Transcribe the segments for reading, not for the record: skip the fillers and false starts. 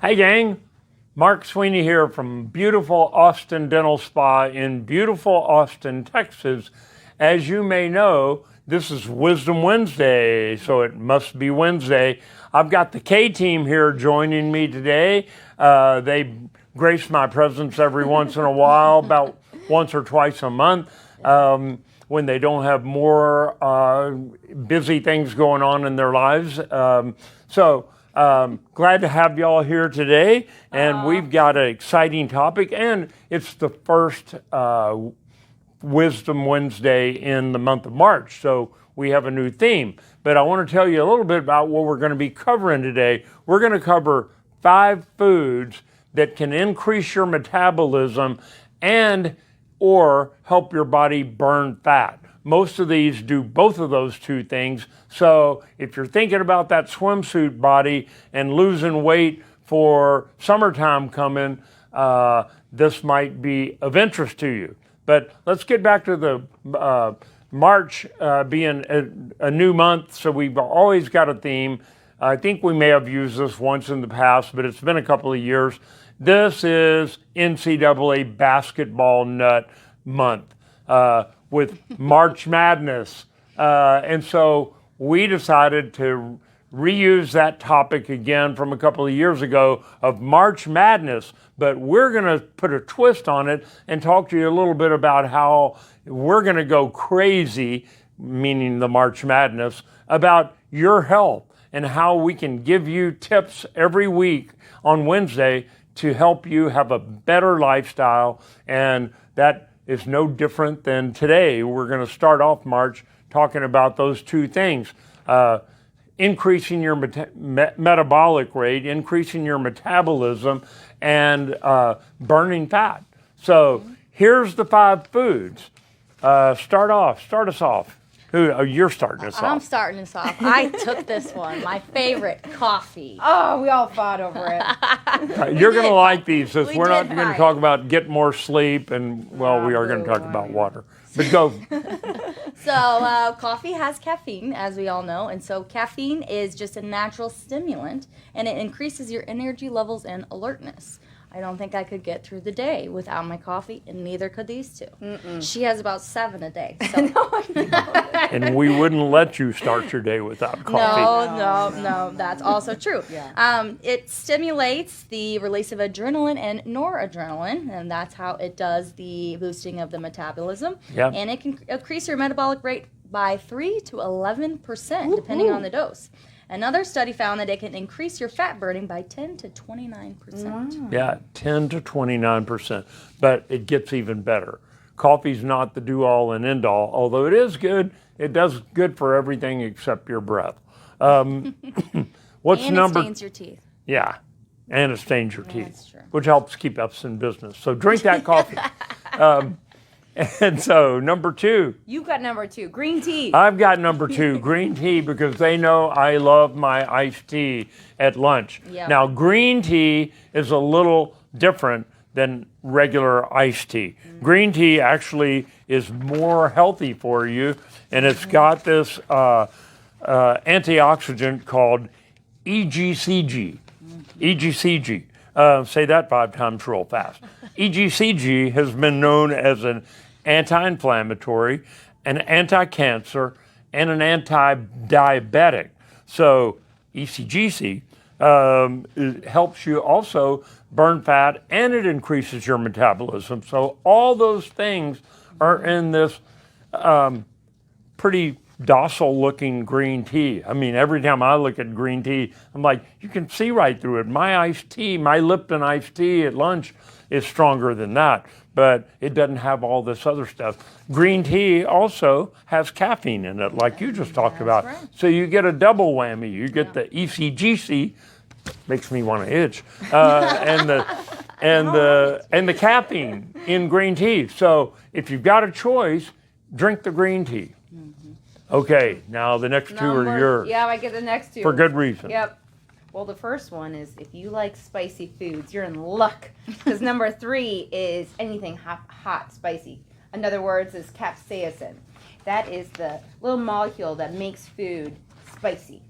Hey gang, Mark Sweeney here from beautiful Austin Dental Spa in beautiful Austin, Texas. As you may know, this is Wisdom Wednesday, so it must be Wednesday. I've got the K team here joining me today. They grace my presence every once in a while, about once or twice a month, when they don't have more busy things going on in their lives. Glad to have y'all here today, and we've got an exciting topic, and it's the first Wisdom Wednesday in the month of March, so we have a new theme. But I want to tell you a little bit about what we're going to be covering today. We're going to cover 5 foods that can increase your metabolism and or help your body burn fat. Most of these do both of those two things. So if you're thinking about that swimsuit body and losing weight for summertime coming, this might be of interest to you. But let's get back to the March being a new month, so we've always got a theme. I think we may have used this once in the past, but it's been a couple of years. This is NCAA basketball nut month with March Madness. And so we decided to reuse that topic again from a couple of years ago of March Madness, but we're going to put a twist on it and talk to you a little bit about how we're going to go crazy, meaning the March Madness, about your health and how we can give you tips every week on Wednesday to help you have a better lifestyle. And that is no different than today. We're going to start off March talking about those two things. Increasing your metabolic rate, increasing your metabolism, and burning fat. So here's the 5 foods. Start us off. You're starting us off. I'm starting us off. I took this one, my favorite, coffee. Oh, we all fought over it. You're going to like these, because we're not did going to fight. talk about get more sleep, and well, we are going to talk about water. But go. So coffee has caffeine, as we all know, and so caffeine is just a natural stimulant, and it increases your energy levels and alertness. I don't think I could get through the day without my coffee, and neither could these two. Mm-mm. She has about 7 a day. So. And we wouldn't let you start your day without coffee. No, that's also true. Yeah. It stimulates the release of adrenaline and noradrenaline, and that's how it does the boosting of the metabolism. Yeah. And it can increase your metabolic rate by 3 to 11%, depending on the dose. Another study found that it can increase your fat burning by 10 to 29%. Yeah, 10 to 29%. But it gets even better. Coffee's not the do-all and end-all, although it is good. It does good for everything except your breath. What's and number? it stains your teeth. Yeah, and it stains your teeth, that's true. which helps keep us in business. So drink that coffee. And so number 2. You got number 2, green tea. I've got number 2, green tea, because they know I love my iced tea at lunch. Yep. Now, green tea is a little different than regular iced tea. Green tea actually is more healthy for you, and it's got this antioxidant called EGCG. EGCG. Say that 5 times real fast. EGCG has been known as an anti-inflammatory, an anti-cancer, and an anti-diabetic. So ECGC it helps you also burn fat, and it increases your metabolism. So all those things are in this pretty docile looking green tea. I mean, every time I look at green tea, I'm like, you can see right through it. My iced tea, my Lipton iced tea at lunch is stronger than that, but it doesn't have all this other stuff. Green tea also has caffeine in it, like you just talked about. right. So you get a double whammy. You get the ECGC, makes me want to itch, and the caffeine in green tea. So if you've got a choice, drink the green tea. Okay, now the next 2 are yours. Yeah, I get the next 2. For good reason. Yep. Well, the first one is if you like spicy foods, you're in luck. Because number 3 is anything hot, spicy. In other words, is capsaicin. That is the little molecule that makes food spicy.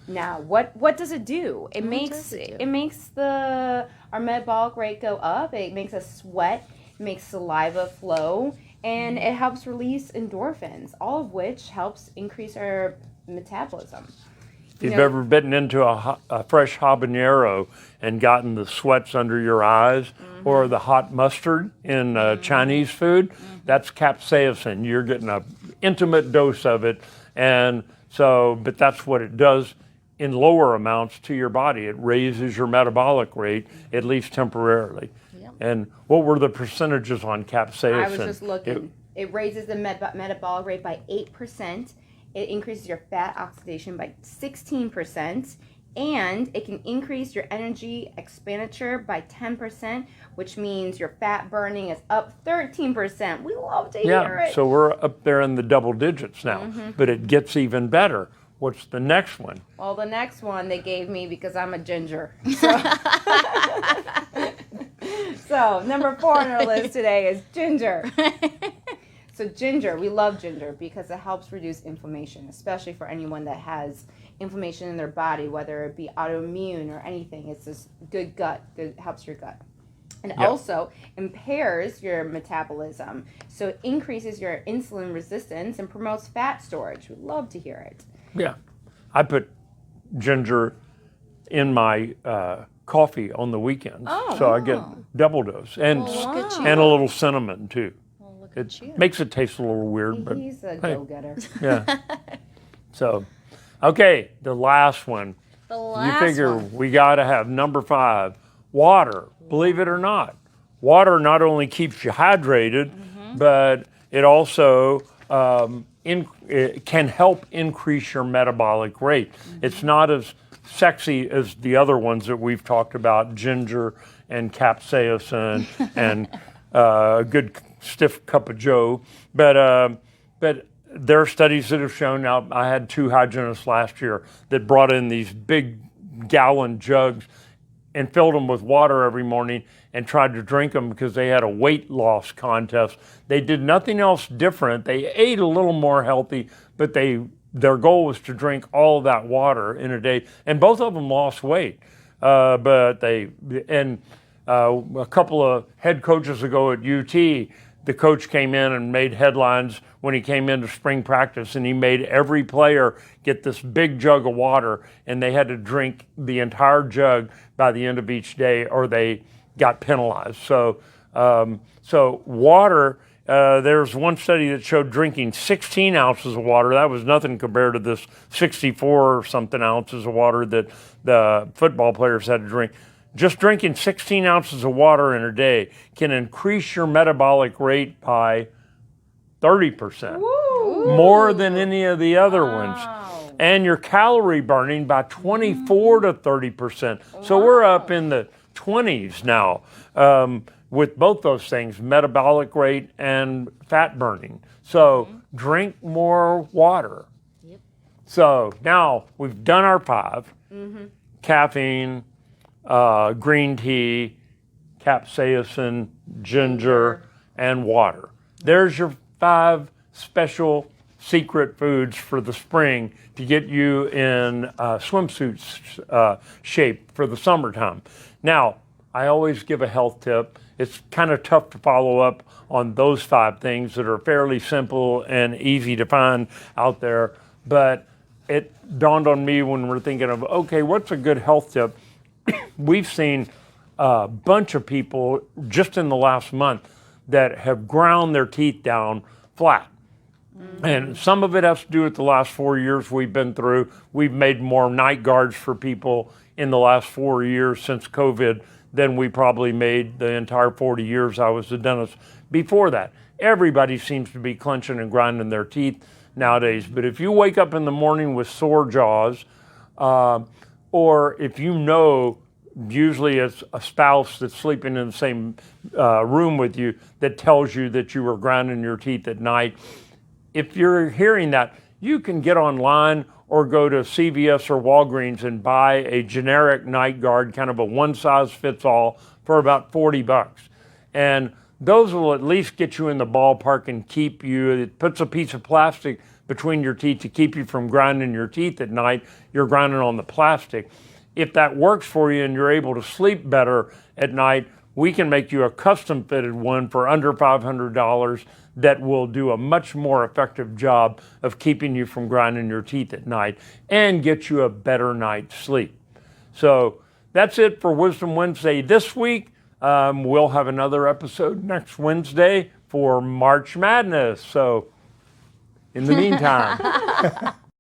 Now, what does it do? It does it do? makes our metabolic rate go up. It makes us sweat. It makes saliva flow, and it helps release endorphins, all of which helps increase our metabolism. If you've ever bitten into a fresh habanero and gotten the sweats under your eyes, or the hot mustard in Chinese food, that's capsaicin. You're getting an intimate dose of it, and so, but that's what it does in lower amounts to your body. It raises your metabolic rate, at least temporarily. Yep. And what were the percentages on capsaicin? I was just looking. It raises the metabolic rate by 8%. It increases your fat oxidation by 16%. And it can increase your energy expenditure by 10%, which means your fat burning is up 13%. We love to hear it. So we're up there in the double digits now, but it gets even better. What's the next one? Well, the next one they gave me because I'm a ginger. So number 4 on our list today is ginger. So ginger, we love ginger because it helps reduce inflammation, especially for anyone that has inflammation in their body, whether it be autoimmune or anything. It's this good gut, helps your gut. And also impairs your metabolism. So it increases your insulin resistance and promotes fat storage. We'd love to hear it. Yeah, I put ginger in my coffee on the weekends, so I get double dose, and and a little cinnamon too. Well, look It at you. makes it taste a little weird, but He's a hey, go-getter. yeah. So, okay, the last one. The You last figure one. we got to have number 5, water. Believe it or not, water not only keeps you hydrated, but it also it can help increase your metabolic rate. It's not as sexy as the other ones that we've talked about, ginger and capsaicin and a good stiff cup of joe. But there are studies that have shown, now I had 2 hygienists last year that brought in these big gallon jugs and filled them with water every morning and tried to drink them because they had a weight loss contest. They did nothing else different. They ate a little more healthy, but their goal was to drink all of that water in a day, and both of them lost weight. A couple of head coaches ago at UT, the coach came in and made headlines when he came into spring practice, and he made every player get this big jug of water, and they had to drink the entire jug by the end of each day, or they got penalized. So water, there's one study that showed drinking 16 ounces of water. That was nothing compared to this 64 or something ounces of water that the football players had to drink. Just drinking 16 ounces of water in a day can increase your metabolic rate by 30%, more than any of the other ones. And your calorie burning by 24 to 30%. So we're up in the 20s now with both those things, metabolic rate and fat burning. So drink more water. Yep. So now we've done our 5, caffeine, green tea, capsaicin, ginger, and water. There's your 5 special secret foods for the spring to get you in swimsuit shape for the summertime. Now, I always give a health tip. It's kind of tough to follow up on those 5 things that are fairly simple and easy to find out there, but it dawned on me when we're thinking of, okay, what's a good health tip? We've seen a bunch of people just in the last month that have ground their teeth down flat. And some of it has to do with the last 4 years we've been through. We've made more night guards for people in the last 4 years since COVID than we probably made the entire 40 years I was a dentist before that. Everybody seems to be clenching and grinding their teeth nowadays. But if you wake up in the morning with sore jaws, or if you know, usually it's a spouse that's sleeping in the same room with you that tells you that you were grinding your teeth at night, if you're hearing that, you can get online or go to CVS or Walgreens and buy a generic night guard, kind of a one-size-fits-all, for about $40. And those will at least get you in the ballpark and keep you. It puts a piece of plastic between your teeth to keep you from grinding your teeth at night. You're grinding on the plastic. If that works for you and you're able to sleep better at night, we can make you a custom fitted one for under $500 that will do a much more effective job of keeping you from grinding your teeth at night and get you a better night's sleep. So that's it for Wisdom Wednesday this week. We'll have another episode next Wednesday for March Madness. So in the meantime.